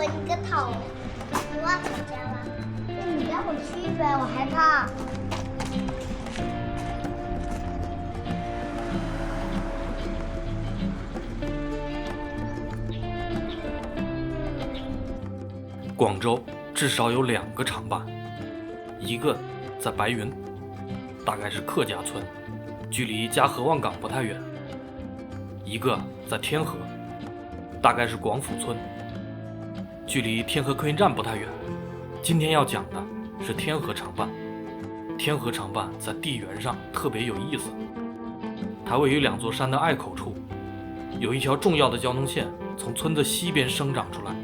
了一个头。你忘回家了？那你要回去呗，我害怕。广州至少有2个长办，一个在白云，大概是客家村，距离嘉禾望港不太远；一个在天河，大概是广府村，距离天河客运站不太远。今天要讲的是天河长办。天河长办在地缘上特别有意思，它位于2座山的隘口处，有一条重要的交通线从村子西边生长出来，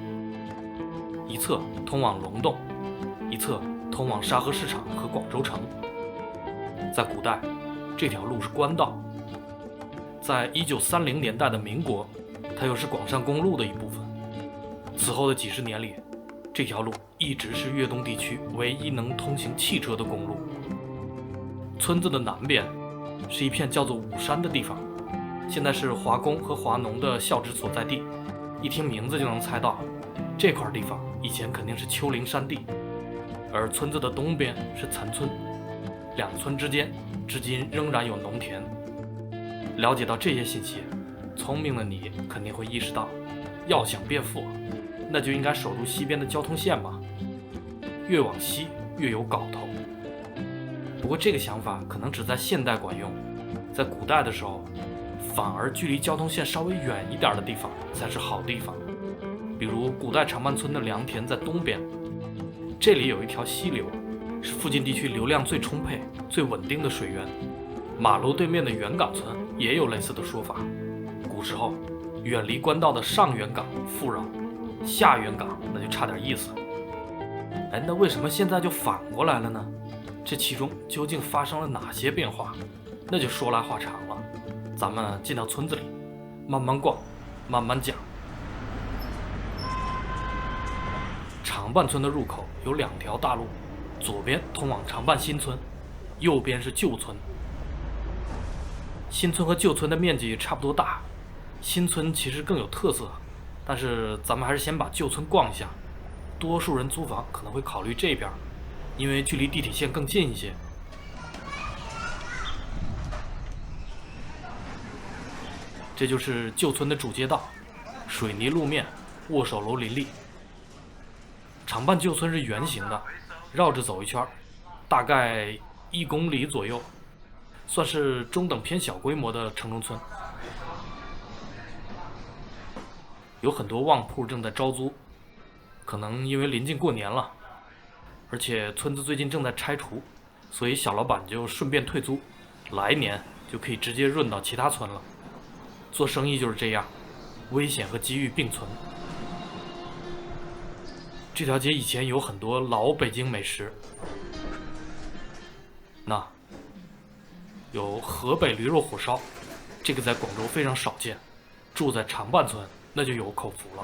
一侧通往龙洞，一侧通往沙河市场和广州城。在古代，这条路是官道。在1930年代的民国，它又是广山公路的一部分。此后的几十年里，这条路一直是粤东地区唯一能通行汽车的公路。村子的南边是一片叫做武山的地方，现在是华工和华农的校址所在地。一听名字就能猜到，这块地方以前肯定是丘陵山地。而村子的东边是岑村，2村之间至今仍然有农田。了解到这些信息，聪明的你肯定会意识到，要想变富，那就应该守住西边的交通线嘛，越往西越有搞头。不过这个想法可能只在现代管用，在古代的时候，反而距离交通线稍微远一点的地方才是好地方。比如古代长办村的良田在东边，这里有一条溪流，是附近地区流量最充沛、最稳定的水源。马路对面的原港村也有类似的说法。古时候，远离官道的上原港富饶，下原港那就差点意思。那为什么现在就反过来了呢？这其中究竟发生了哪些变化？那就说来话长了，咱们进到村子里，慢慢逛，慢慢讲。长办村的入口有2条大路，左边通往长办新村，右边是旧村。新村和旧村的面积差不多大，新村其实更有特色，但是咱们还是先把旧村逛一下。多数人租房可能会考虑这边，因为距离地铁线更近一些。这就是旧村的主街道，水泥路面，握手楼林立。长办旧村是圆形的，绕着走一圈，大概1公里左右，算是中等偏小规模的城中村。有很多旺铺正在招租，可能因为临近过年了，而且村子最近正在拆除，所以小老板就顺便退租，来年就可以直接润到其他村了。做生意就是这样，危险和机遇并存。这条街以前有很多老北京美食，那有河北驴肉火烧，这个在广州非常少见，住在长办村那就有口福了。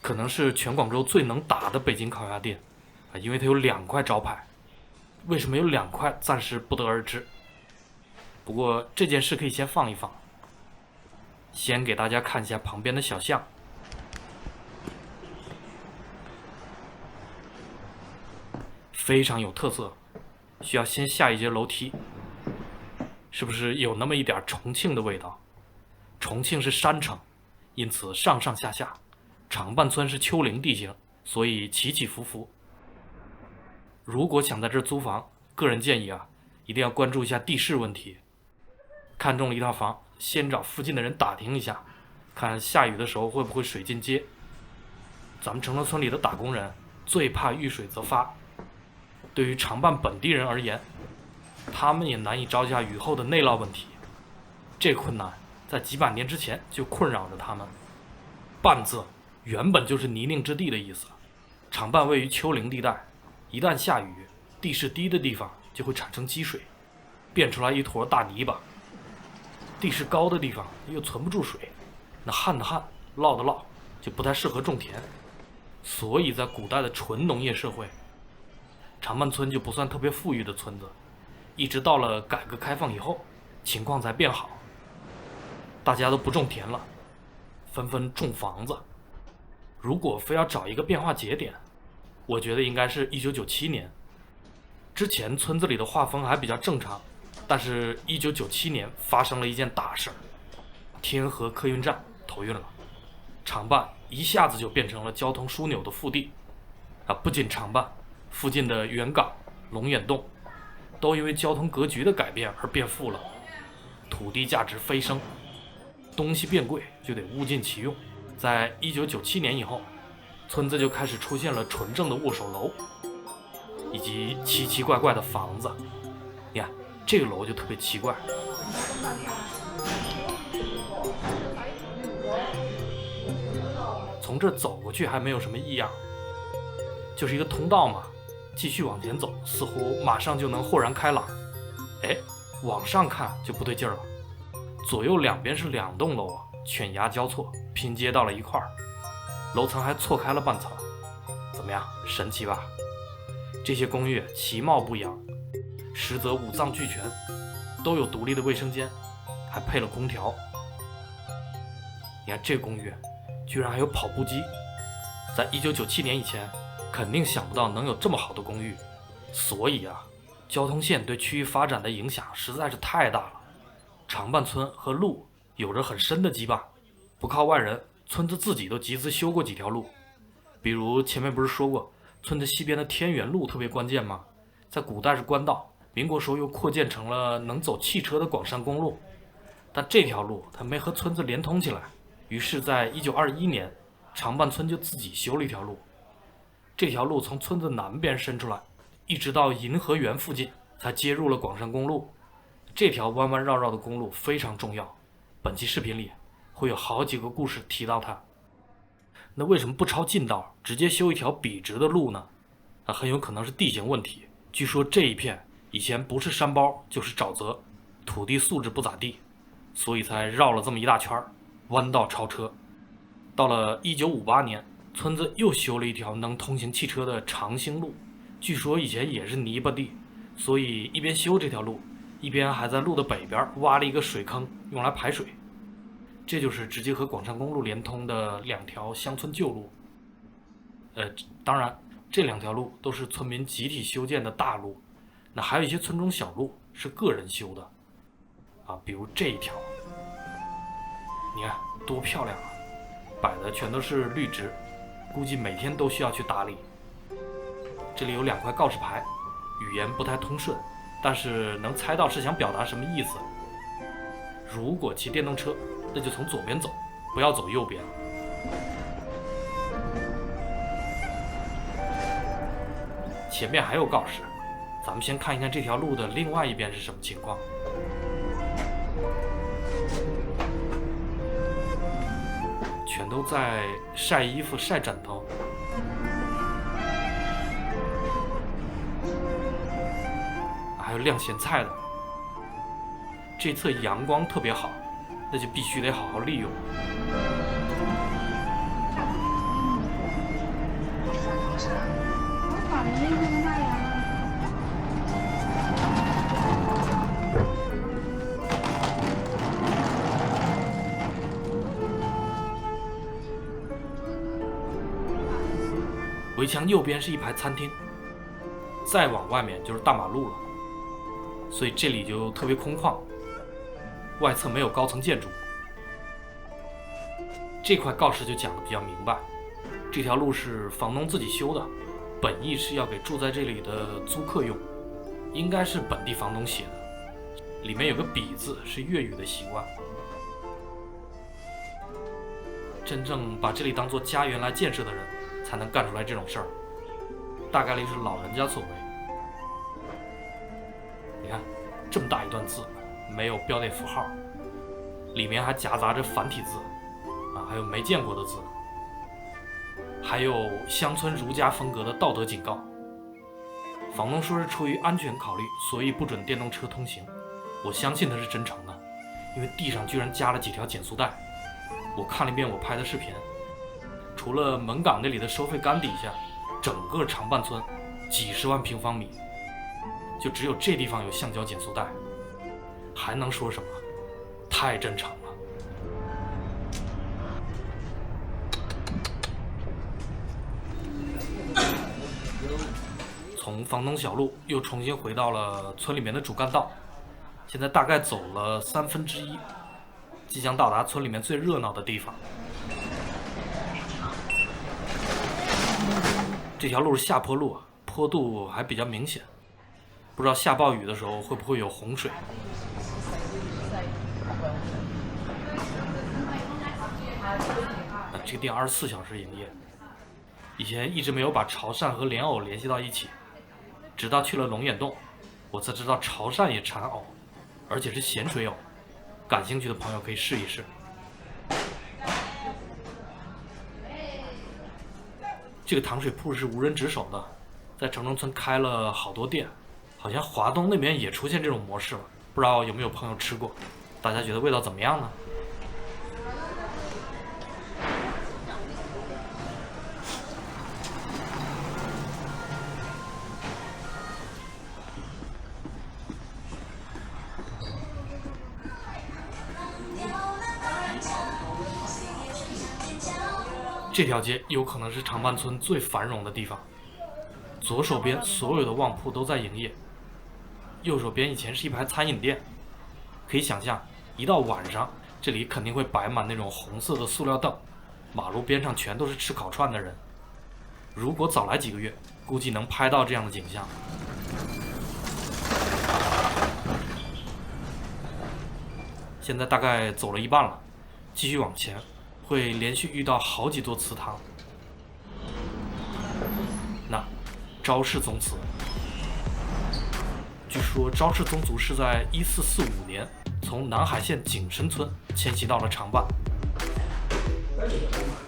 可能是全广州最能打的北京烤鸭店，因为它有2块招牌。为什么有2块，暂时不得而知。不过这件事可以先放一放，先给大家看一下旁边的小巷。非常有特色，需要先下一节楼梯。是不是有那么一点重庆的味道？重庆是山城，因此上上下下。长办村是丘陵地形，所以起起伏伏。如果想在这租房，个人建议一定要关注一下地势问题。看中了一套房，先找附近的人打听一下，看下雨的时候会不会水进街。咱们城中村里的打工人最怕遇水则发，对于长办本地人而言，他们也难以招架雨后的内涝问题。这困难在几百年之前就困扰着他们。办字原本就是泥泞之地的意思。长半位于丘陵地带，一旦下雨，地势低的地方就会产生积水，变出来一坨大泥巴。地势高的地方又存不住水，那旱的旱，涝的涝，就不太适合种田。所以在古代的纯农业社会，长半村就不算特别富裕的村子，一直到了改革开放以后，情况才变好。大家都不种田了，纷纷种房子。如果非要找一个变化节点，我觉得应该是1997年。之前村子里的划分还比较正常，但是1997年发生了一件大事儿，天河客运站投运了，长半一下子就变成了交通枢纽的腹地。不仅长半，附近的原港、龙眼洞都因为交通格局的改变而变富了，土地价值飞升，东西变贵就得物尽其用。在1997年以后，村子就开始出现了纯正的握手楼，以及奇奇怪怪的房子。你看这个楼就特别奇怪，从这走过去还没有什么异样，就是一个通道嘛。继续往前走，似乎马上就能豁然开朗。往上看就不对劲儿了，左右两边是2栋楼啊，犬牙交错，拼接到了一块儿，楼层还错开了半层。怎么样，神奇吧？这些公寓其貌不扬，实则五脏俱全，都有独立的卫生间，还配了空调。你看这公寓居然还有跑步机，在1997年以前肯定想不到能有这么好的公寓。所以交通线对区域发展的影响实在是太大了。长半村和路有着很深的羁绊，不靠外人，村子自己都集资修过几条路。比如前面不是说过，村子西边的天元路特别关键吗？在古代是官道，民国时候又扩建成了能走汽车的广山公路。但这条路它没和村子连通起来，于是在1921年，长半村就自己修了一条路。这条路从村子南边伸出来，一直到银河园附近，才接入了广山公路。这条弯弯绕绕的公路非常重要，本期视频里会有好几个故事提到它。那为什么不抄近道，直接修一条笔直的路呢？很有可能是地形问题。据说这一片以前不是山包就是沼泽，土地素质不咋地，所以才绕了这么一大圈，弯道超车。到了1958年，村子又修了一条能通行汽车的长兴路，据说以前也是泥巴地，所以一边修这条路，一边还在路的北边挖了一个水坑用来排水。这就是直接和广山公路连通的2条乡村旧路。当然这2条路都是村民集体修建的大路，那还有一些村中小路是个人修的比如这一条，你看多漂亮啊，摆的全都是绿植，估计每天都需要去打理。这里有2块告示牌，语言不太通顺，但是能猜到是想表达什么意思。如果骑电动车，那就从左边走，不要走右边。前面还有告示，咱们先看一看这条路的另外一边是什么情况。全都在晒衣服、晒枕头。还有晾咸菜的。这侧阳光特别好，那就必须得好好利用。围墙右边是一排餐厅，再往外面就是大马路了，所以这里就特别空旷，外侧没有高层建筑。这块告示就讲得比较明白，这条路是房东自己修的，本意是要给住在这里的租客用，应该是本地房东写的。里面有个笔字是粤语的习惯。真正把这里当作家园来建设的人才能干出来这种事儿，大概率是老人家所为。你看这么大一段字，没有标点符号，里面还夹杂着繁体字还有没见过的字，还有乡村儒家风格的道德警告。房东说是出于安全考虑，所以不准电动车通行。我相信他是真诚的，因为地上居然加了几条减速带。我看了一遍我拍的视频，除了门岗那里的收费杆底下，整个长半村几十万平方米，就只有这地方有橡胶减速带，还能说什么？太正常了。从房东小路又重新回到了村里面的主干道，现在大概走了1/3，即将到达村里面最热闹的地方。这条路是下坡路，坡度还比较明显，不知道下暴雨的时候会不会有洪水。这个店24小时营业。以前一直没有把潮汕和莲藕联系到一起，直到去了龙眼洞，我才知道潮汕也产藕，而且是咸水藕。感兴趣的朋友可以试一试。这个糖水铺是无人值守的，在城中村开了好多店，好像华东那边也出现这种模式了，不知道有没有朋友吃过，大家觉得味道怎么样呢？这条街有可能是长半村最繁荣的地方，左手边所有的旺铺都在营业，右手边以前是一排餐饮店。可以想象，一到晚上，这里肯定会摆满那种红色的塑料凳，马路边上全都是吃烤串的人。如果早来几个月，估计能拍到这样的景象。现在大概走了一半了，继续往前，会连续遇到好几座祠堂。那昭氏宗祠，据说昭氏宗族是在1445年从南海县景深村迁徙到了长半。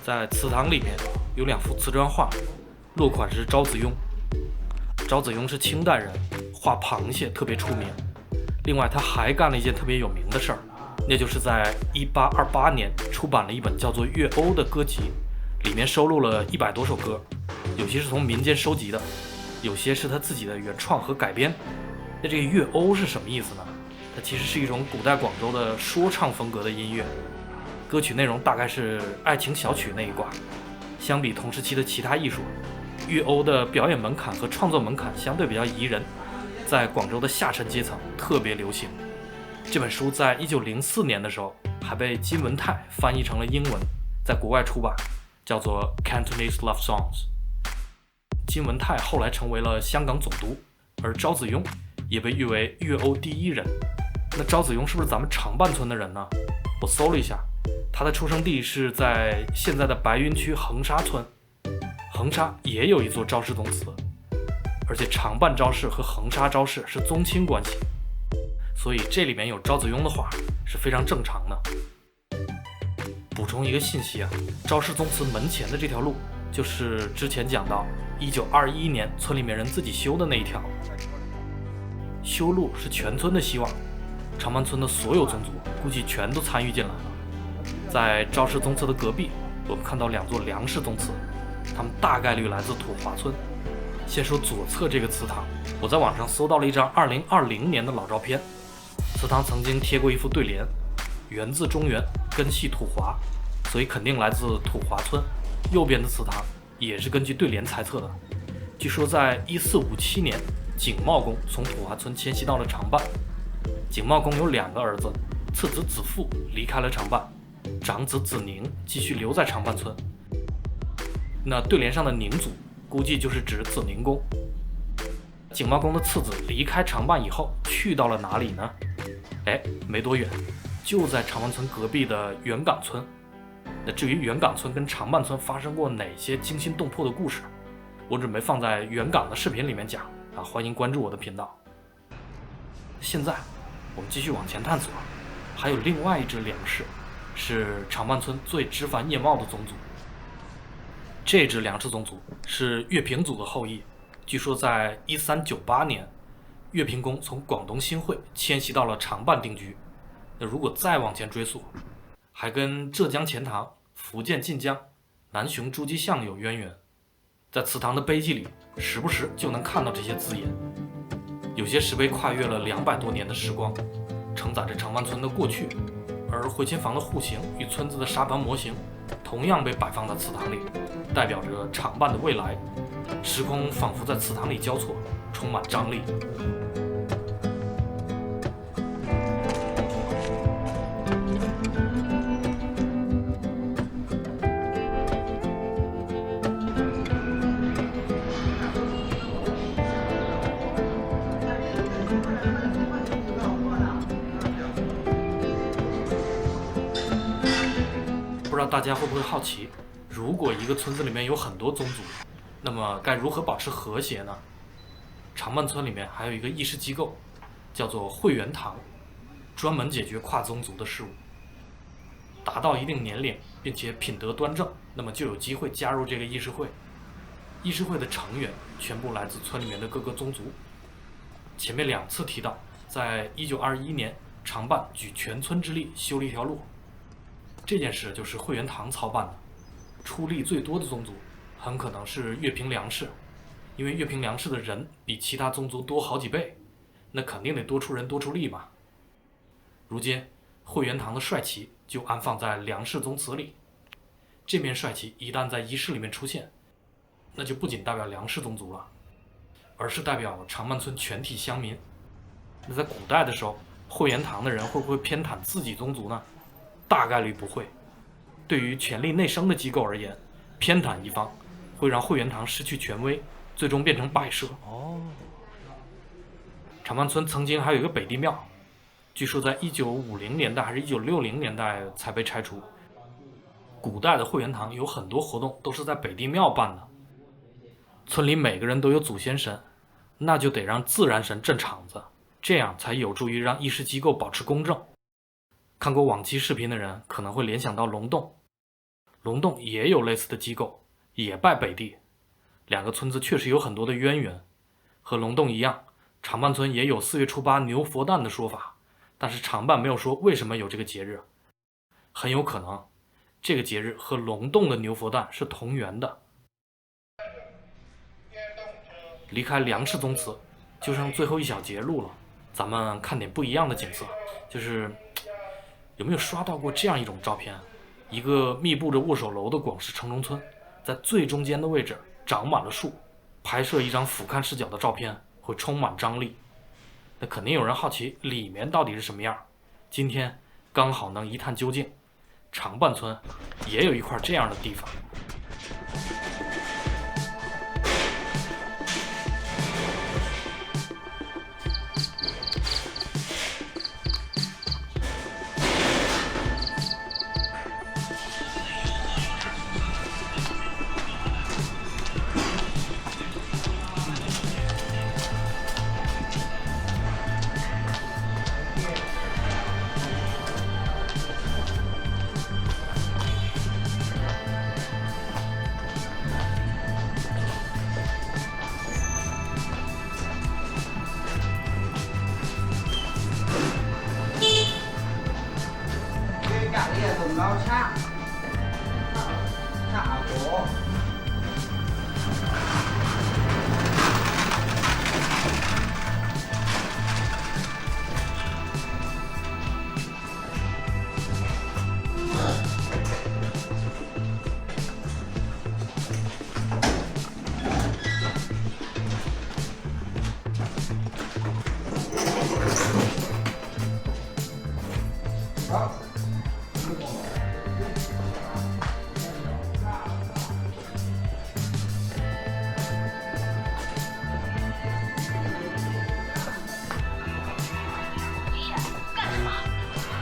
在祠堂里面有2幅瓷砖画，落款是昭子雍。昭子雍是清代人，画螃蟹特别出名。另外他还干了一件特别有名的事儿，那就是在1828年出版了一本叫做《乐欧》的歌集，里面收录了100多首歌，有些是从民间收集的，有些是他自己的原创和改编。那这个乐欧是什么意思呢？它其实是一种古代广州的说唱风格的音乐，歌曲内容大概是爱情小曲那一挂。相比同时期的其他艺术，乐欧的表演门槛和创作门槛相对比较宜人，在广州的下沉阶层特别流行。这本书在1904年的时候还被金文泰翻译成了英文，在国外出版，叫做 Cantonese Love Songs。 金文泰后来成为了香港总督，而昭子雍也被誉为粤欧第一人。那昭子雍是不是咱们长半村的人呢？我搜了一下，他的出生地是在现在的白云区横沙村，横沙也有一座昭氏宗祠，而且长半昭氏和横沙昭氏是宗亲关系，所以这里面有昭子雍的话是非常正常的。补充一个信息啊，昭氏宗祠门前的这条路就是之前讲到1921年村里面人自己修的那一条。修路是全村的希望，长半村的所有宗族估计全都参与进来了。在昭氏宗祠的隔壁，我们看到2座梁氏宗祠，他们大概率来自土华村。先说左侧这个祠堂，我在网上搜到了一张2020年的老照片，祠堂曾经贴过一副对联，源自中原，根系土华，所以肯定来自土华村。右边的祠堂也是根据对联猜测的。据说在1457年，景茂公从土华村迁徙到了长半。景茂公有2个儿子，次子子富离开了长半，长子子宁继续留在长半村。那对联上的宁祖估计就是指子宁公。景茂公的次子离开长半以后去到了哪里呢？没多远，就在长半村隔壁的原岗村。那至于原岗村跟长半村发生过哪些惊心动魄的故事，我准备放在原岗的视频里面讲啊，欢迎关注我的频道。现在我们继续往前探索，还有另外一支梁氏，是长半村最枝繁叶茂的宗族。这支梁氏宗族是乐平族的后裔，据说在1398年，乐平公从广东新会迁徙到了长伴定居。那如果再往前追溯，还跟浙江钱塘、福建晋江、南雄诸暨巷有渊源。在祠堂的碑记里，时不时就能看到这些字眼。有些石碑跨越了200多年的时光，承载着长伴村的过去，而回迁房的户型与村子的沙盘模型同样被摆放在祠堂里，代表着长伴的未来。时空仿佛在祠堂里交错，充满张力。不知道大家会不会好奇，如果一个村子里面有很多宗族，那么该如何保持和谐呢？长伴村里面还有一个议事机构，叫做会员堂，专门解决跨宗族的事务。达到一定年龄并且品德端正，那么就有机会加入这个议事会。议事会的成员全部来自村里面的各个宗族。前面2次提到，在1921年，长伴举全村之力修了一条路。这件事就是会员堂操办的，出力最多的宗族很可能是乐平梁氏，因为乐平梁氏的人比其他宗族多好几倍，那肯定得多出人多出力嘛。如今会员堂的帅旗就安放在梁氏宗祠里，这面帅旗一旦在仪式里面出现，那就不仅代表梁氏宗族了，而是代表长伴村全体乡民。那在古代的时候，会员堂的人会不会偏袒自己宗族呢？大概率不会。对于权力内生的机构而言，偏袒一方会让会员堂失去权威，最终变成摆设。长伴村曾经还有一个北帝庙，据说在1950年代还是1960年代才被拆除。古代的会员堂有很多活动都是在北帝庙办的。村里每个人都有祖先神，那就得让自然神镇场子，这样才有助于让议事机构保持公正。看过往期视频的人可能会联想到龙洞，龙洞也有类似的机构，也拜北帝。2个村子确实有很多的渊源。和龙洞一样，长伴村也有4月初8牛佛诞的说法，但是长伴没有说为什么有这个节日。很有可能这个节日和龙洞的牛佛诞是同源的。离开梁氏宗祠就剩最后一小节路了，咱们看点不一样的景色。就是有没有刷到过这样一种照片，一个密布着握手楼的广式城中村，在最中间的位置长满了树，拍摄一张俯瞰视角的照片会充满张力。那肯定有人好奇里面到底是什么样，今天刚好能一探究竟。长伴村也有一块这样的地方。Cùng nó sát xạ của đó.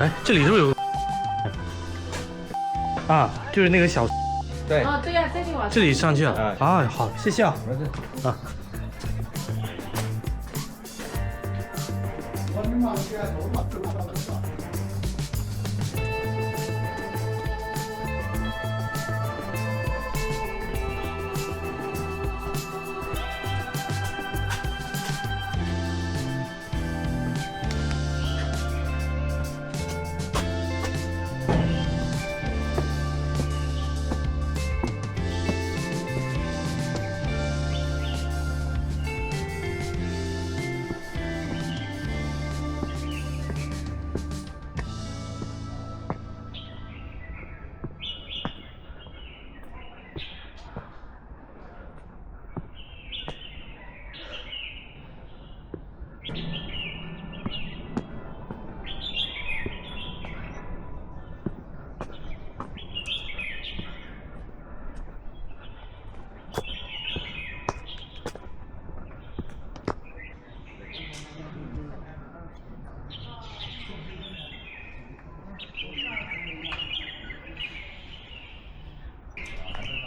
哎，这里是不是有啊？就是那个小对，哦，对呀、这里往这里上去啊？啊啊，好，谢谢啊。啊。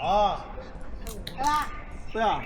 啊，是吧？对啊。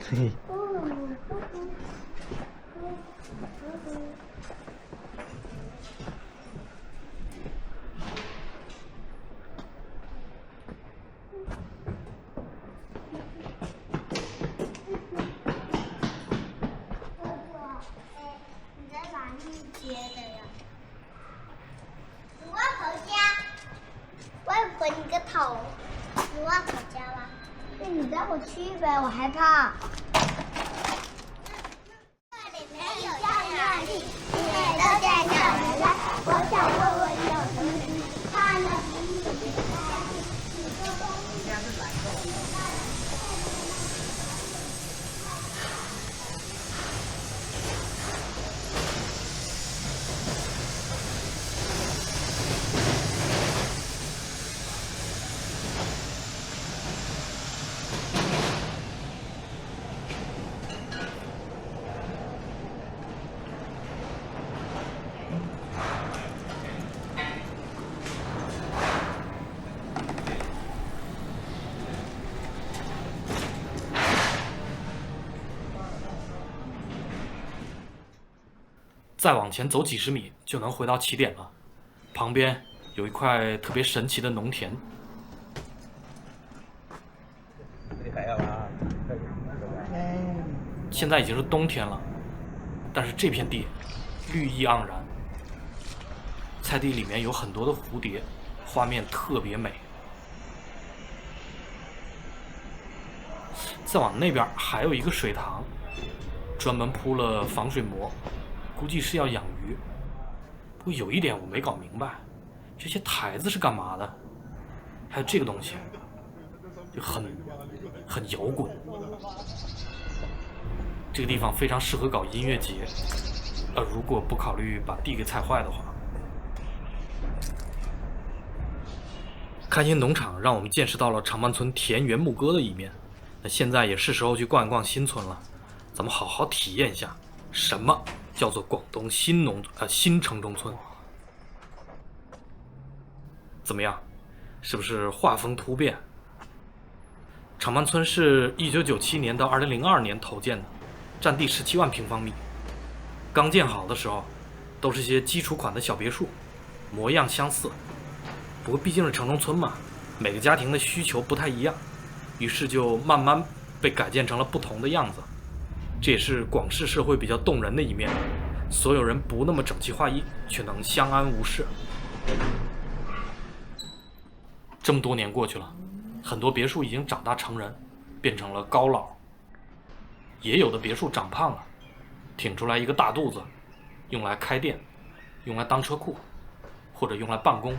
嘿。你在哪里接的呀？你外婆家。外婆，你个头！你外婆家吧？那你带我去呗，我害怕。这里没有下力，你们都在哪儿来？我想问问有什么事？他呢？再往前走几十米就能回到起点了，旁边有一块特别神奇的农田。现在已经是冬天了，但是这片地绿意盎然，菜地里面有很多的蝴蝶，画面特别美。再往那边还有一个水塘，专门铺了防水膜，估计是要养鱼。不过有一点我没搞明白，这些台子是干嘛的？还有这个东西，就很摇滚。这个地方非常适合搞音乐节，如果不考虑把地给踩坏的话。开心农场让我们见识到了长浜村田园牧歌的一面，那现在也是时候去逛一逛新村了，咱们好好体验一下什么叫做广东新城中村。怎么样，是不是画风突变？长浜村是1997年到2002年投建的，占地17万平方米。刚建好的时候，都是些基础款的小别墅，模样相似。不过毕竟是城中村嘛，每个家庭的需求不太一样，于是就慢慢被改建成了不同的样子。这也是广式社会比较动人的一面，所有人不那么整齐划一，却能相安无事。这么多年过去了，很多别墅已经长大成人，变成了高老，也有的别墅长胖了，挺出来一个大肚子，用来开店，用来当车库，或者用来办公。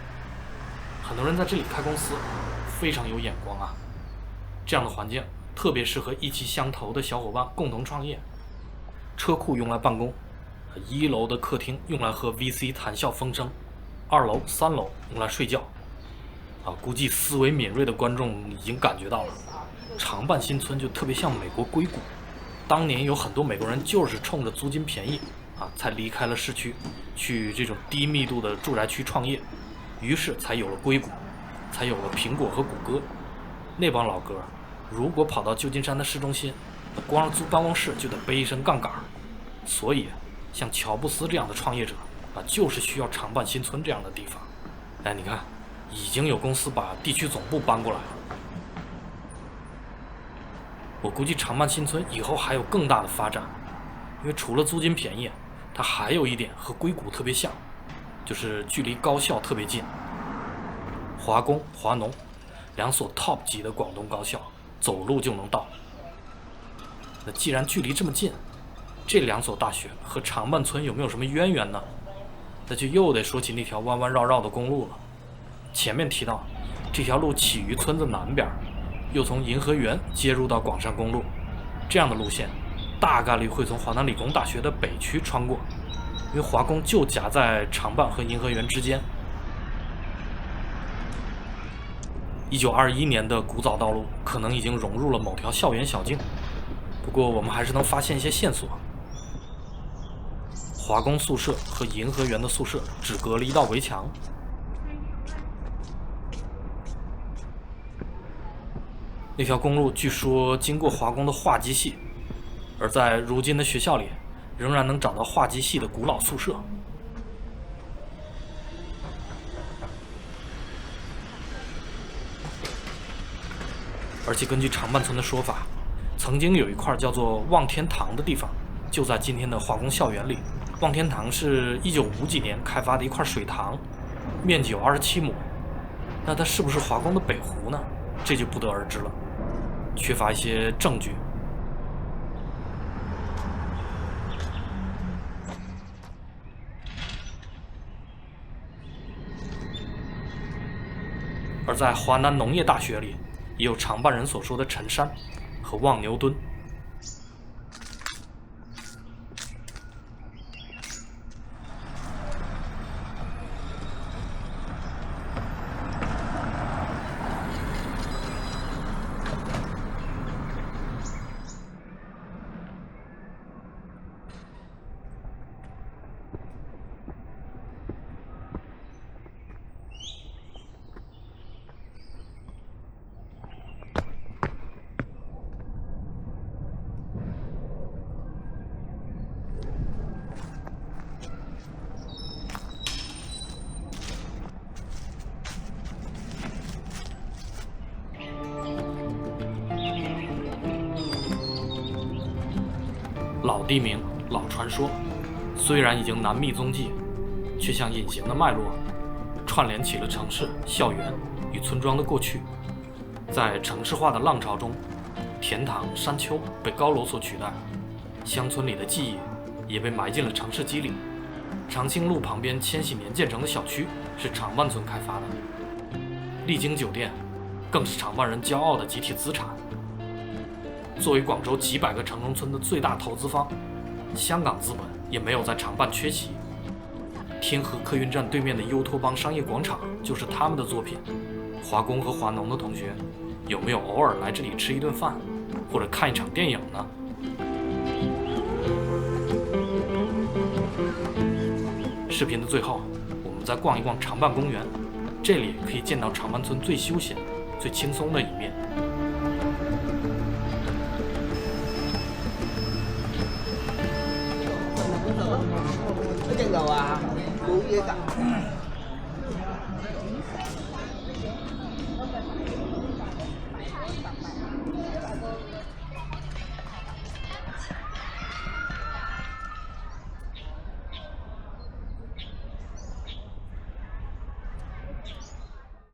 很多人在这里开公司，非常有眼光啊。这样的环境特别适合意气相投的小伙伴共同创业。车库用来办公，1楼的客厅用来和 VC 谈笑风生，2楼、3楼用来睡觉。估计思维敏锐的观众已经感觉到了，长办新村就特别像美国硅谷。当年有很多美国人就是冲着租金便宜才离开了市区，去这种低密度的住宅区创业，于是才有了硅谷，才有了苹果和谷歌。那帮老哥如果跑到旧金山的市中心，光是租办公室就得背一身杠杆，所以像乔布斯这样的创业者就是需要常伴新村这样的地方。哎，你看，已经有公司把地区总部搬过来了。我估计常伴新村以后还有更大的发展，因为除了租金便宜，它还有一点和硅谷特别像，就是距离高校特别近。华工、华农两所 top 级的广东高校，走路就能到。那既然距离这么近，这两所大学和常伴村有没有什么渊源呢？那就又得说起那条弯弯绕绕的公路了。前面提到，这条路起于村子南边，又从银河园接入到广山公路，这样的路线大概率会从华南理工大学的北区穿过，因为华工就夹在常伴和银河园之间。1921年的古早道路可能已经融入了某条校园小径，不过我们还是能发现一些线索。华工宿舍和银河园的宿舍只隔了一道围墙。那条公路据说经过华工的化机系，而在如今的学校里，仍然能找到化机系的古老宿舍。而且根据常伴村的说法，曾经有一块叫做望天堂的地方，就在今天的化工校园里。望天堂是1950几年开发的一块水塘，面积有27亩。那它是不是华工的北湖呢？这就不得而知了，缺乏一些证据。而在华南农业大学里，也有常伴人所说的陈山和望牛墩。老地名，老传说，虽然已经难觅踪迹，却像隐形的脉络，串联起了城市、校园与村庄的过去。在城市化的浪潮中，田塘、山丘被高楼所取代，乡村里的记忆也被埋进了城市机里。长兴路旁边千禧年建成的小区是常伴村开发的，丽晶酒店更是常伴人骄傲的集体资产。作为广州几百个城中村的最大投资方，香港资本也没有在常伴缺席。天河客运站对面的优托邦商业广场就是他们的作品。华工和华农的同学，有没有偶尔来这里吃一顿饭，或者看一场电影呢？视频的最后，我们再逛一逛常伴公园，这里可以见到常伴村最休闲、最轻松的一面。cái chân đầu à, đủ với cả